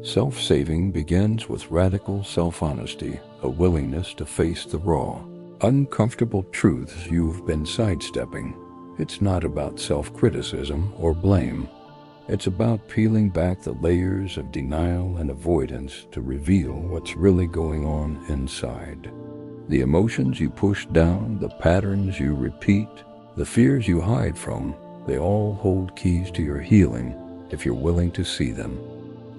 Self-saving begins with radical self-honesty, a willingness to face the raw, uncomfortable truths you've been sidestepping. It's not about self-criticism or blame. It's about peeling back the layers of denial and avoidance to reveal what's really going on inside. The emotions you push down, the patterns you repeat, the fears you hide from, they all hold keys to your healing if you're willing to see them.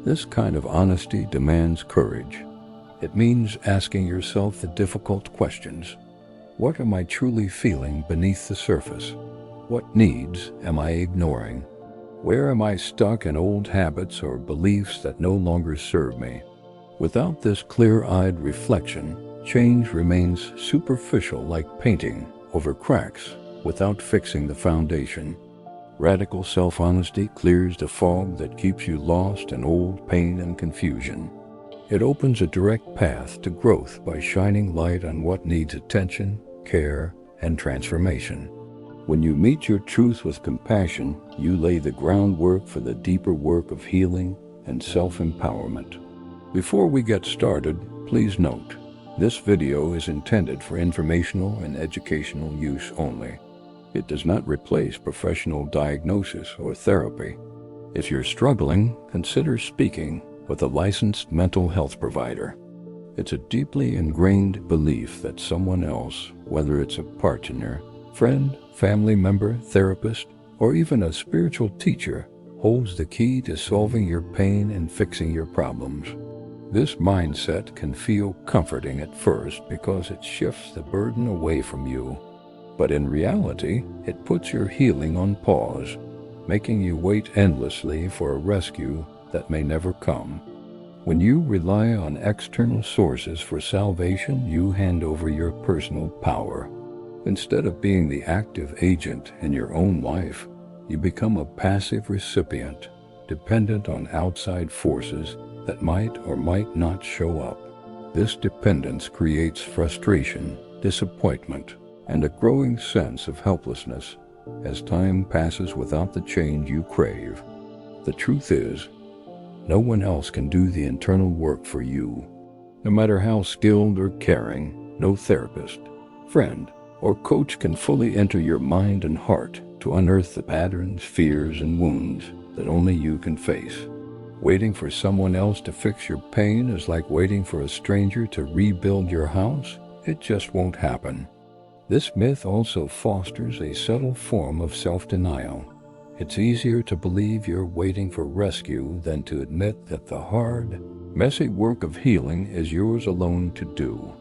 This kind of honesty demands courage. It means asking yourself the difficult questions. What am I truly feeling beneath the surface? What needs am I ignoring? Where am I stuck in old habits or beliefs that no longer serve me? Without this clear-eyed reflection, change remains superficial, like painting over cracks without fixing the foundation. Radical self-honesty clears the fog that keeps you lost in old pain and confusion. It opens a direct path to growth by shining light on what needs attention, care, and transformation. When you meet your truth with compassion, you lay the groundwork for the deeper work of healing and self-empowerment. Before we get started, please note, this video is intended for informational and educational use only. It does not replace professional diagnosis or therapy. If you're struggling, consider speaking with a licensed mental health provider. It's a deeply ingrained belief that someone else, whether it's a partner, friend, family member, therapist, or even a spiritual teacher, holds the key to solving your pain and fixing your problems. This mindset can feel comforting at first because it shifts the burden away from you. But in reality, it puts your healing on pause, making you wait endlessly for a rescue that may never come. When you rely on external sources for salvation, you hand over your personal power. Instead of being the active agent in your own life, you become a passive recipient, dependent on outside forces that might or might not show up. This dependence creates frustration, disappointment, and a growing sense of helplessness as time passes without the change you crave. The truth is, no one else can do the internal work for you. No matter how skilled or caring, no therapist, friend, or coach can fully enter your mind and heart to unearth the patterns, fears, and wounds that only you can face. Waiting for someone else to fix your pain is like waiting for a stranger to rebuild your house. It just won't happen. This myth also fosters a subtle form of self-denial. It's easier to believe you're waiting for rescue than to admit that the hard, messy work of healing is yours alone to do.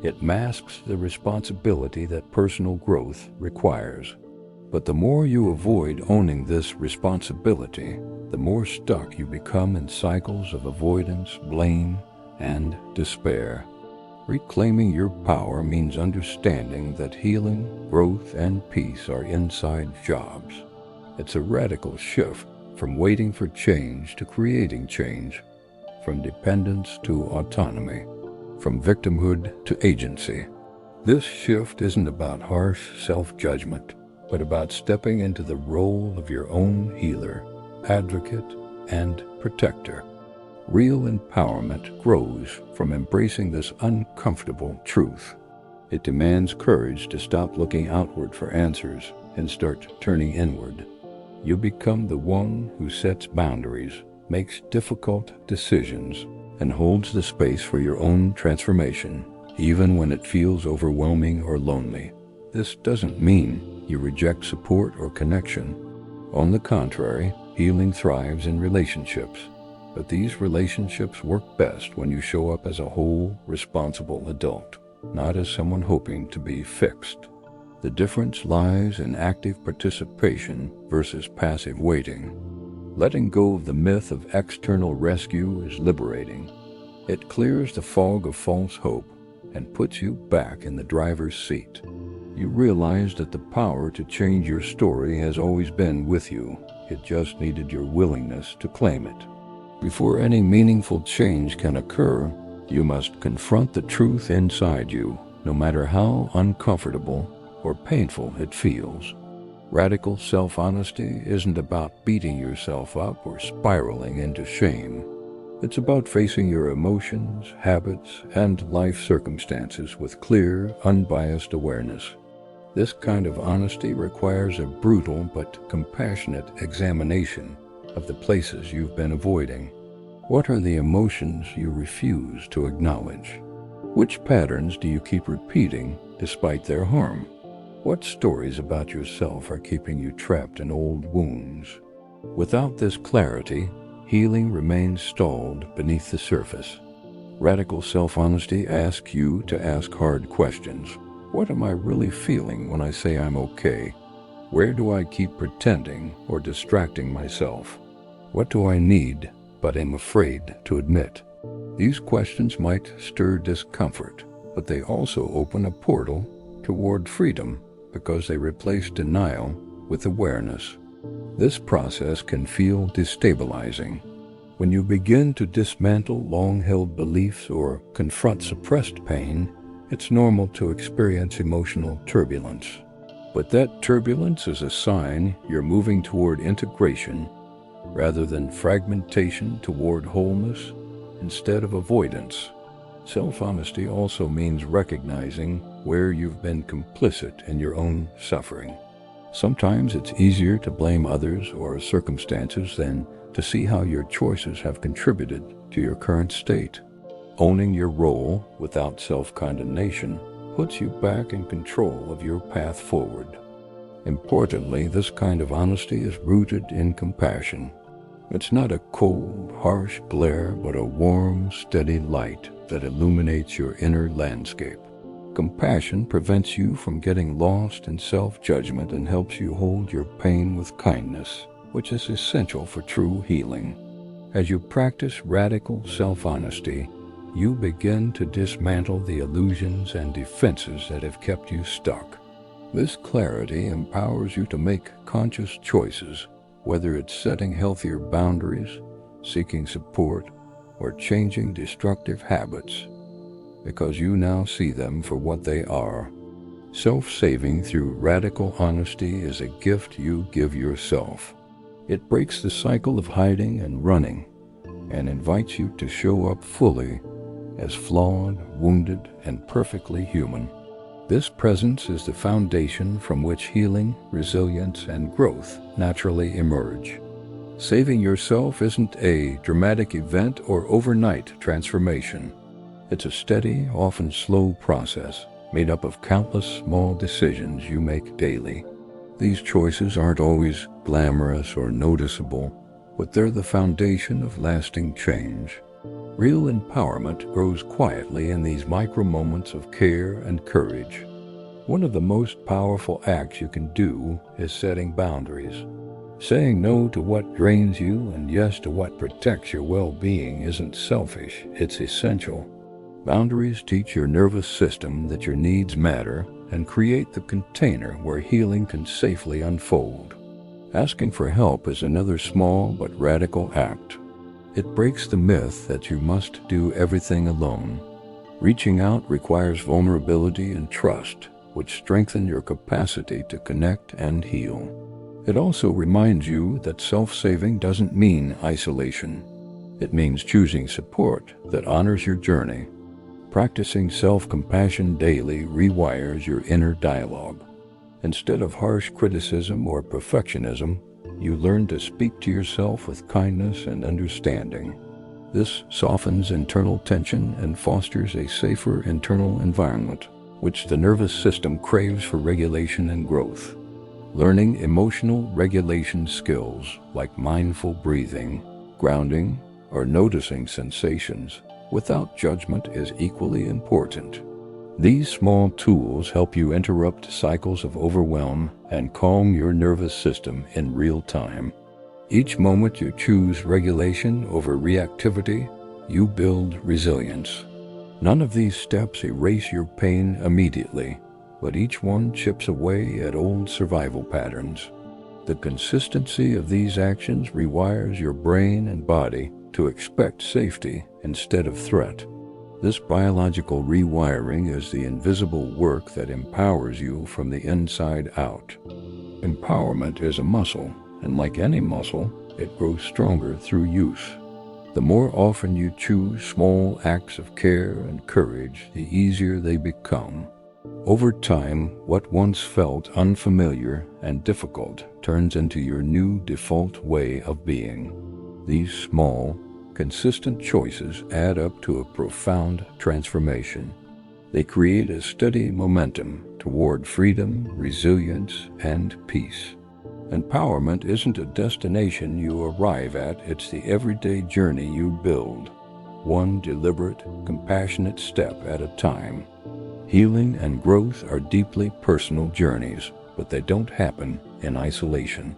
It masks the responsibility that personal growth requires. But the more you avoid owning this responsibility, the more stuck you become in cycles of avoidance, blame, and despair. Reclaiming your power means understanding that healing, growth, and peace are inside jobs. It's a radical shift from waiting for change to creating change, from dependence to autonomy, from victimhood to agency. This shift isn't about harsh self-judgment, but about stepping into the role of your own healer, advocate, and protector. Real empowerment grows from embracing this uncomfortable truth. It demands courage to stop looking outward for answers and start turning inward. You become the one who sets boundaries, makes difficult decisions, and holds the space for your own transformation, even when it feels overwhelming or lonely. This doesn't mean you reject support or connection. On the contrary, healing thrives in relationships. But these relationships work best when you show up as a whole, responsible adult, not as someone hoping to be fixed. The difference lies in active participation versus passive waiting. Letting go of the myth of external rescue is liberating. It clears the fog of false hope and puts you back in the driver's seat. You realize that the power to change your story has always been with you. It just needed your willingness to claim it. Before any meaningful change can occur, you must confront the truth inside you, no matter how uncomfortable or painful it feels. Radical self-honesty isn't about beating yourself up or spiraling into shame. It's about facing your emotions, habits, and life circumstances with clear, unbiased awareness. This kind of honesty requires a brutal but compassionate examination of the places you've been avoiding. What are the emotions you refuse to acknowledge? Which patterns do you keep repeating despite their harm? What stories about yourself are keeping you trapped in old wounds? Without this clarity, healing remains stalled beneath the surface. Radical self-honesty asks you to ask hard questions. What am I really feeling when I say I'm okay? Where do I keep pretending or distracting myself? What do I need but am afraid to admit? These questions might stir discomfort, but they also open a portal toward freedom because they replace denial with awareness. This process can feel destabilizing. When you begin to dismantle long-held beliefs or confront suppressed pain, it's normal to experience emotional turbulence. But that turbulence is a sign you're moving toward integration rather than fragmentation, toward wholeness instead of avoidance. Self-honesty also means recognizing where you've been complicit in your own suffering. Sometimes it's easier to blame others or circumstances than to see how your choices have contributed to your current state. Owning your role without self-condemnation puts you back in control of your path forward. Importantly, this kind of honesty is rooted in compassion. It's not a cold, harsh glare, but a warm, steady light that illuminates your inner landscape. Compassion prevents you from getting lost in self-judgment and helps you hold your pain with kindness, which is essential for true healing. As you practice radical self-honesty, you begin to dismantle the illusions and defenses that have kept you stuck. This clarity empowers you to make conscious choices, whether it's setting healthier boundaries, seeking support, or changing destructive habits, because you now see them for what they are. Self-saving through radical honesty is a gift you give yourself. It breaks the cycle of hiding and running and invites you to show up fully as flawed, wounded, and perfectly human. This presence is the foundation from which healing, resilience, and growth naturally emerge. Saving yourself isn't a dramatic event or overnight transformation. It's a steady, often slow process made up of countless small decisions you make daily. These choices aren't always glamorous or noticeable, but they're the foundation of lasting change. Real empowerment grows quietly in these micro moments of care and courage. One of the most powerful acts you can do is setting boundaries. Saying no to what drains you and yes to what protects your well-being isn't selfish, it's essential. Boundaries teach your nervous system that your needs matter and create the container where healing can safely unfold. Asking for help is another small but radical act. It breaks the myth that you must do everything alone. Reaching out requires vulnerability and trust, which strengthen your capacity to connect and heal. It also reminds you that self-saving doesn't mean isolation. It means choosing support that honors your journey. Practicing self-compassion daily rewires your inner dialogue. Instead of harsh criticism or perfectionism, you learn to speak to yourself with kindness and understanding. This softens internal tension and fosters a safer internal environment, which the nervous system craves for regulation and growth. Learning emotional regulation skills like mindful breathing, grounding, or noticing sensations without judgment is equally important. These small tools help you interrupt cycles of overwhelm and calm your nervous system in real time. Each moment you choose regulation over reactivity, you build resilience. None of these steps erase your pain immediately, but each one chips away at old survival patterns. The consistency of these actions rewires your brain and body to expect safety instead of threat. This biological rewiring is the invisible work that empowers you from the inside out. Empowerment is a muscle, and like any muscle, it grows stronger through use. The more often you choose small acts of care and courage, the easier they become. Over time, what once felt unfamiliar and difficult turns into your new default way of being. These small, consistent choices add up to a profound transformation. They create a steady momentum toward freedom, resilience, and peace. Empowerment isn't a destination you arrive at, it's the everyday journey you build, one deliberate, compassionate step at a time. Healing and growth are deeply personal journeys, but they don't happen in isolation.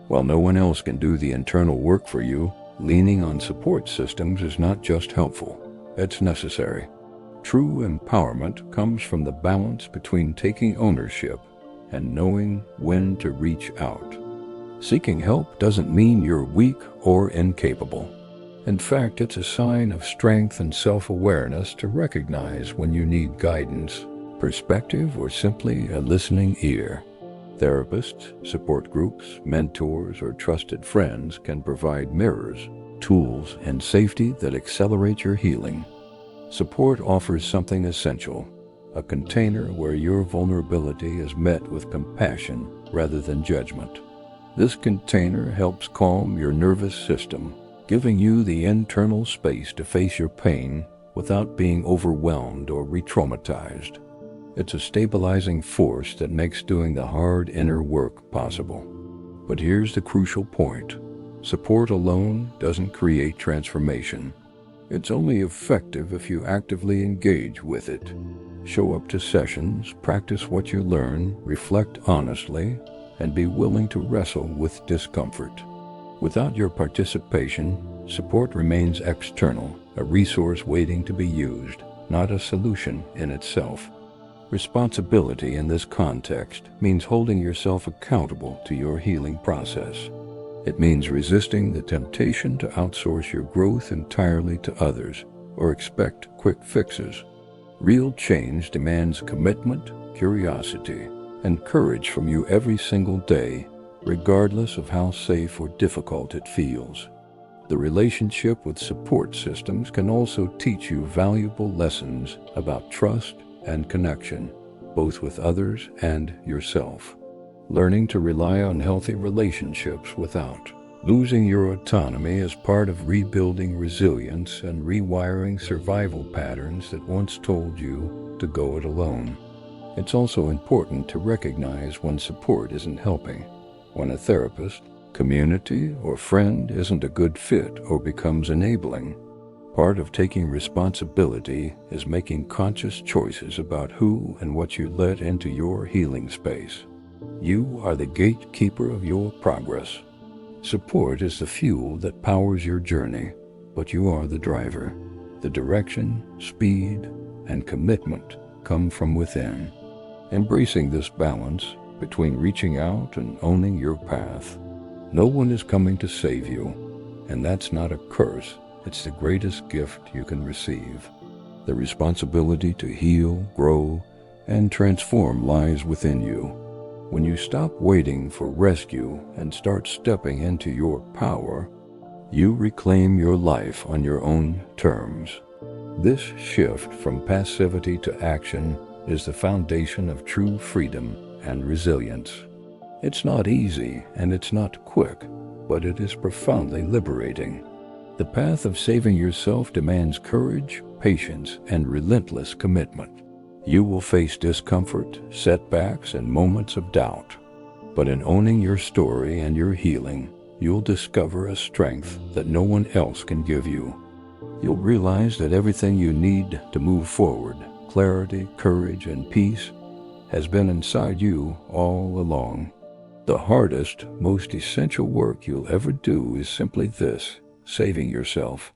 While no one else can do the internal work for you, leaning on support systems is not just helpful, it's necessary. True empowerment comes from the balance between taking ownership and knowing when to reach out. Seeking help doesn't mean you're weak or incapable. In fact, it's a sign of strength and self-awareness to recognize when you need guidance, perspective, or simply a listening ear. Therapists, support groups, mentors, or trusted friends can provide mirrors, tools, and safety that accelerate your healing. Support offers something essential, a container where your vulnerability is met with compassion rather than judgment. This container helps calm your nervous system, giving you the internal space to face your pain without being overwhelmed or re-traumatized. It's a stabilizing force that makes doing the hard inner work possible. But here's the crucial point. Support alone doesn't create transformation. It's only effective if you actively engage with it. Show up to sessions, practice what you learn, reflect honestly, and be willing to wrestle with discomfort. Without your participation, support remains external, a resource waiting to be used, not a solution in itself. Responsibility in this context means holding yourself accountable to your healing process. It means resisting the temptation to outsource your growth entirely to others or expect quick fixes. Real change demands commitment, curiosity, and courage from you every single day, regardless of how safe or difficult it feels. The relationship with support systems can also teach you valuable lessons about trust and connection, both with others and yourself. Learning to rely on healthy relationships without losing your autonomy is part of rebuilding resilience and rewiring survival patterns that once told you to go it alone. It's also important to recognize when support isn't helping, when a therapist, community, or friend isn't a good fit or becomes enabling. Part of taking responsibility is making conscious choices about who and what you let into your healing space. You are the gatekeeper of your progress. Support is the fuel that powers your journey, but you are the driver. The direction, speed, and commitment come from within. Embracing this balance between reaching out and owning your path. No one is coming to save you, and that's not a curse. It's the greatest gift you can receive. The responsibility to heal, grow, and transform lies within you. When you stop waiting for rescue and start stepping into your power, you reclaim your life on your own terms. This shift from passivity to action is the foundation of true freedom and resilience. It's not easy and it's not quick, but it is profoundly liberating. The path of saving yourself demands courage, patience, and relentless commitment. You will face discomfort, setbacks, and moments of doubt. But in owning your story and your healing, you'll discover a strength that no one else can give you. You'll realize that everything you need to move forward, clarity, courage, and peace, has been inside you all along. The hardest, most essential work you'll ever do is simply this: saving yourself.